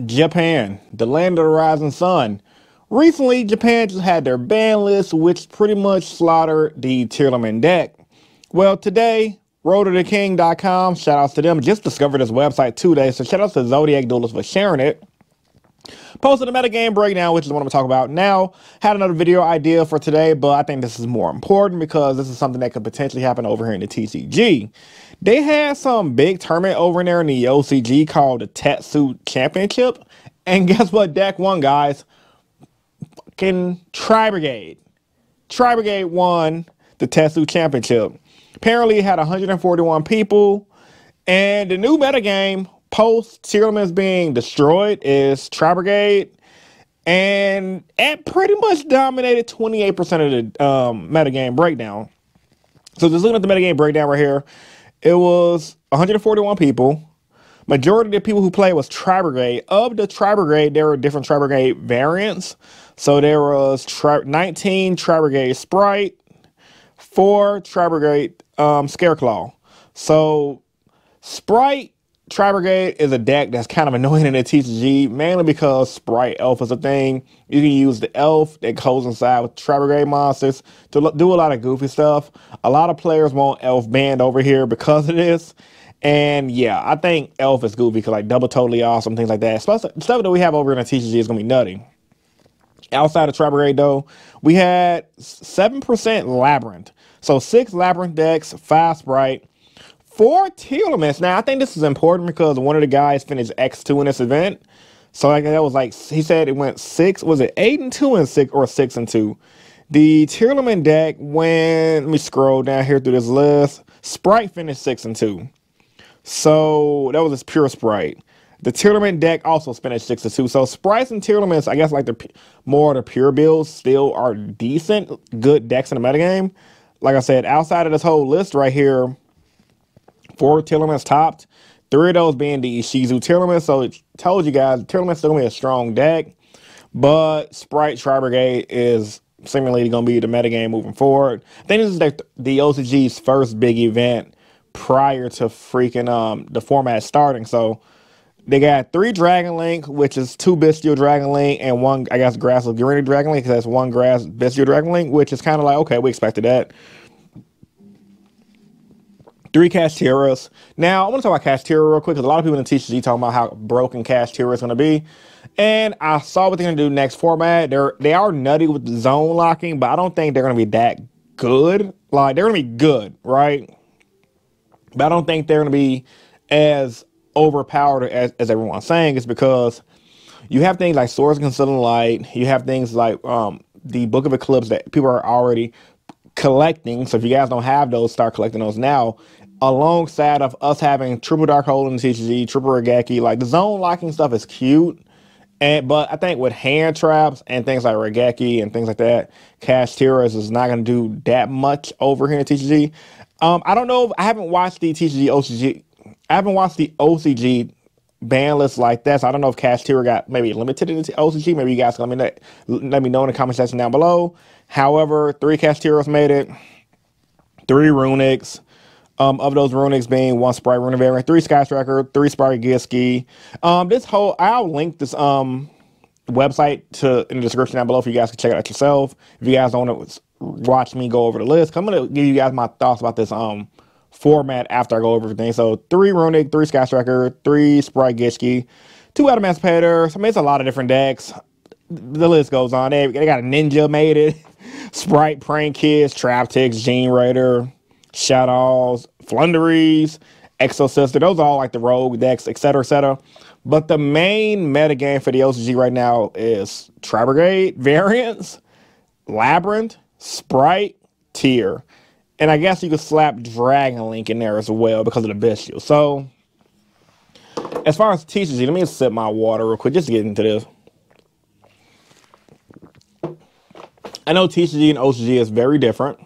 Japan, the land of the rising sun. Recently, Japan just had their ban list, which pretty much slaughtered the Tearlament deck. Well, today, RoadToTheKing.com, shout outs to them, just discovered this website 2 days, so shout outs to Zodiac Duelist for sharing it. Posted a metagame breakdown, which is what I'm going to talk about now. Had another video idea for today, but I think this is more important because this is something that could potentially happen over here in the TCG. They had some big tournament over there in the OCG called the Tetsu Championship. And guess what deck won, guys? Fucking Tri-Brigade. Tri-Brigade won the Tetsu Championship. Apparently it had 141 people. And the new metagame post Tearlaments being destroyed is Tri-Brigade, and it pretty much dominated 28% of the metagame breakdown. So just looking at the metagame breakdown right here, it was 141 people. Majority of the people who played was Tri-Brigade. Of the Tri-Brigade, there were different Tri-Brigade variants. So there was 19 Tri-Brigade Sprite, 4 Tri-Brigade Scareclaw. So Sprite Tri-Brigade is a deck that's kind of annoying in the TCG, mainly because Sprite Elf is a thing. You can use the Elf that goes inside with Tri-Brigade monsters to do a lot of goofy stuff. A lot of players want Elf banned over here because of this. And yeah, I think Elf is goofy because like double totally awesome, things like that. Stuff that we have over in the TCG is going to be nutty. Outside of Tri-Brigade though, we had 7% Labyrinth. So 6 Labyrinth decks, 5 Sprite, 4 Tearlaments. Now, I think this is important because one of the guys finished X2 in this event. So like that was like, he said it went 6, was it 8-2 and 6 or 6-2? The Tearlament deck went, let me scroll down here through this list. Sprite finished 6-2. So that was his pure Sprite. The Tearlament deck also finished 6-2. So Sprites and Tearlaments, I guess like the more of the pure builds still are decent, good decks in the metagame. Like I said, outside of this whole list right here, 4 Tearlaments topped, 3 of those being the Ishizu Tearlaments. So it told you guys, Tearlaments still gonna be a strong deck, but Sprite Tri-Brigade is seemingly gonna be the metagame moving forward. I think this is the OCG's first big event prior to freaking the format starting. So they got 3 Dragon Link, which is 2 Bestial Dragon Link and 1, I guess, Grass of Green Dragon Link, because that's 1 Grass Bestial Dragon Link, which is kind of like, okay, we expected that. 3 Kashteras. Now, I want to talk about Kashtera real quick, because a lot of people in the TCG talking about how broken Kashtera is going to be. And I saw what they're going to do next format. They are nutty with the zone locking, but I don't think they're going to be that good. Like, they're going to be good, right? But I don't think they're going to be as overpowered as everyone's saying. It's because you have things like Swords of Concealing Light. You have things like the Book of Eclipse that people are already collecting. So if you guys don't have those, start collecting those now. Alongside of us having triple Dark Hole in the TCG, triple Regeki, like the zone locking stuff is cute, but I think with hand traps and things like Regeki and things like that, Kashteras is not going to do that much over here in the TCG. I don't know. I haven't watched the TCG OCG. I haven't watched the OCG ban list like that, so I don't know if Kashtera got maybe limited in the OCG. Maybe you guys can let me know in the comment section down below. However, 3 Kashteras made it, 3 Runics. Of those Runics being 1 Sprite Runic variant, 3 Sky Striker, 3 Sprite Giski. I'll link this website in the description down below if you guys can check it out yourself. If you guys don't want to watch me go over the list, I'm going to give you guys my thoughts about this format after I go over everything. So 3 Runic, 3 Sky Striker, 3 Sprite Giski, 2 Adamantipator. I mean, it's a lot of different decks. The list goes on. They got a Ninja made it, Sprite Prank Kids, Traptix, Gene Raider, Shadows, Flunderies, Exosister. Those are all like the rogue decks, etc., etc. But the main metagame for the OCG right now is Tri-Brigade variants, Labyrinth, Sprite, Tier. And I guess you could slap Dragon Link in there as well because of the Bestial. So, as far as TCG, let me just sip my water real quick just to get into this. I know TCG and OCG is very different.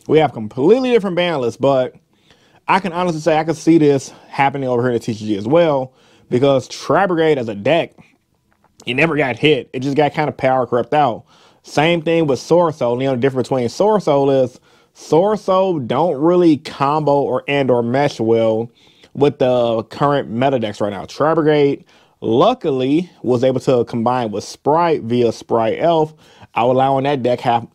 We have completely different ban lists, but I can honestly say I can see this happening over here in the TCG as well, because Tri-Brigade as a deck, it never got hit. It just got kind of power crept out. Same thing with Sword Soul. The only difference between Sword Soul is Sword Soul don't really combo or mesh well with the current meta decks right now. Tri-Brigade Luckily, was able to combine with Sprite via Sprite Elf, allowing that deck have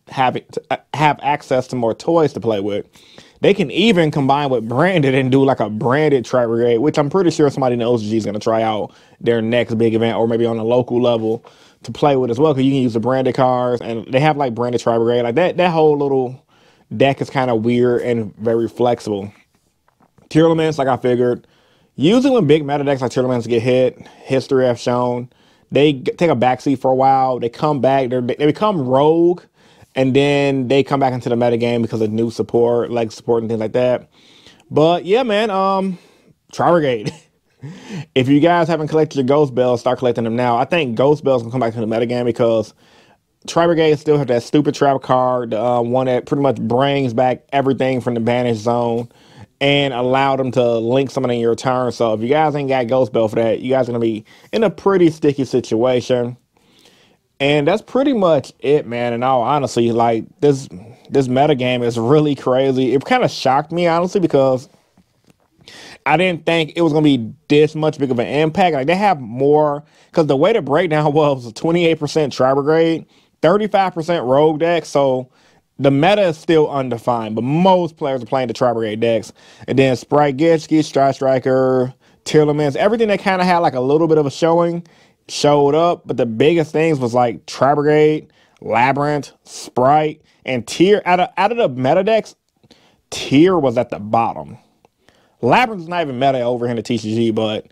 access to more toys to play with. They can even combine with branded and do like a branded Tri Brigade, which I'm pretty sure somebody in the OCG is going to try out their next big event, or maybe on a local level to play with as well, because you can use the branded cards, and they have like branded Tri Brigade. Like that whole little deck is kind of weird and very flexible. Tier elements, like I figured, usually when big meta decks like tier elements get hit, history have shown, they take a backseat for a while. They come back, they become rogue, and then they come back into the meta game because of new support, like support and things like that. But yeah, man, Tri Brigade. If you guys haven't collected your Ghost Bells, start collecting them now. I think Ghost Bells can come back to the meta game because Tri Brigade still have that stupid trap card, the one that pretty much brings back everything from the banished zone and allow them to link something in your turn. So if you guys ain't got Ghost Bell for that, you guys are going to be in a pretty sticky situation. And that's pretty much it, man. In all honesty, like this meta game is really crazy. It kind of shocked me, honestly, because I didn't think it was going to be this much big of an impact. Like they have more, because the way the breakdown was 28% Tri Brigade, 35% Rogue deck. So the meta is still undefined, but most players are playing the Tri Brigade decks. And then Sprite Gitchki, Strike Striker, Tearlaments, everything that kind of had like a little bit of a showing showed up. But the biggest things was like Tri Brigade, Labyrinth, Sprite, and Tier. Out of the meta decks, Tier was at the bottom. Labyrinth is not even meta over here in the TCG, but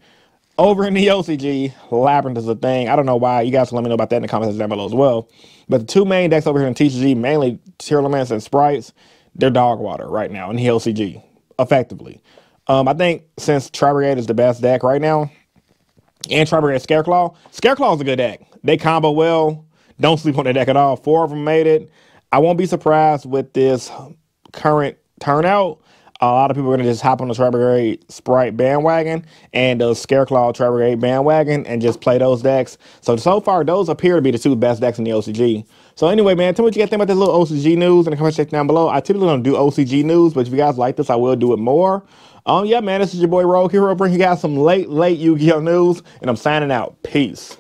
over in the OCG, Labyrinth is a thing. I don't know why. You guys can let me know about that in the comments down below as well. But the two main decks over here in TCG, mainly Tearlaments and Sprites, they're dog water right now in the OCG, effectively. I think since Tri Brigade is the best deck right now, and Tri Brigade Scareclaw is a good deck. They combo well. Don't sleep on that deck at all. 4 of them made it. I won't be surprised with this current turnout. A lot of people are going to just hop on the Tri Brigade Sprite bandwagon and the Scareclaw Tri Brigade bandwagon and just play those decks. So far, those appear to be the 2 best decks in the OCG. So anyway, man, tell me what you guys think about this little OCG news in the comment section down below. I typically don't do OCG news, but if you guys like this, I will do it more. Yeah, man, this is your boy Rogue Hero, bringing you guys some late Yu-Gi-Oh news, and I'm signing out. Peace.